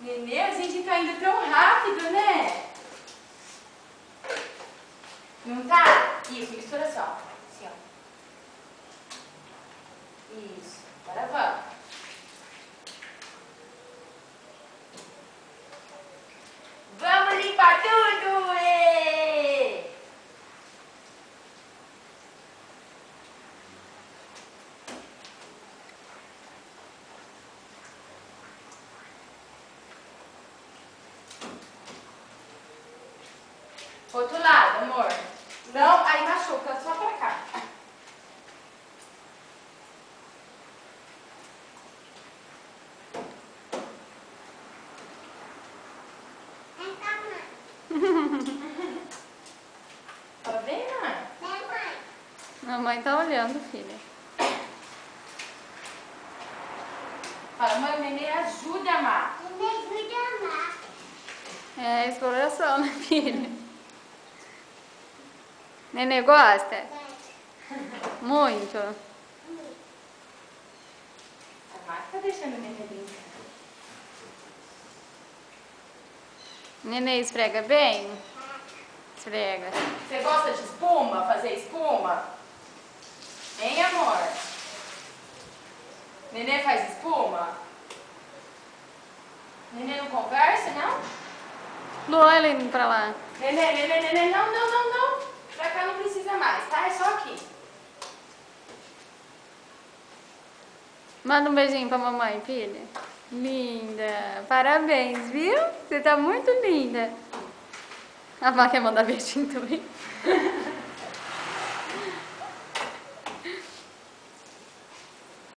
Nenê, a gente tá indo tão rápido, né? Não tá? Isso, mistura assim, ó. Assim, ó. Isso. Agora vamos. Vamos limpar tudo! Ê! Outro lado, amor. Não, aí machuca, só pra cá. Tá bem, mãe? Mamãe tá olhando, filha. Fala, mãe, nenê ajuda a amar. É exploração, né, filha? Nenê gosta? Muito. A Má tá deixando o nenê brincar. Nenê esfrega bem? Esfrega. Você gosta de espuma? Fazer espuma? Hein, amor? Nenê faz espuma? Nenê não conversa, não? Lu, olha ele indo pra lá. Nenê, não. Pra cá não precisa mais, tá? É só aqui. Manda um beijinho pra mamãe, filha. Linda. Parabéns, viu? Você tá muito linda. A Má quer mandar beijinho também.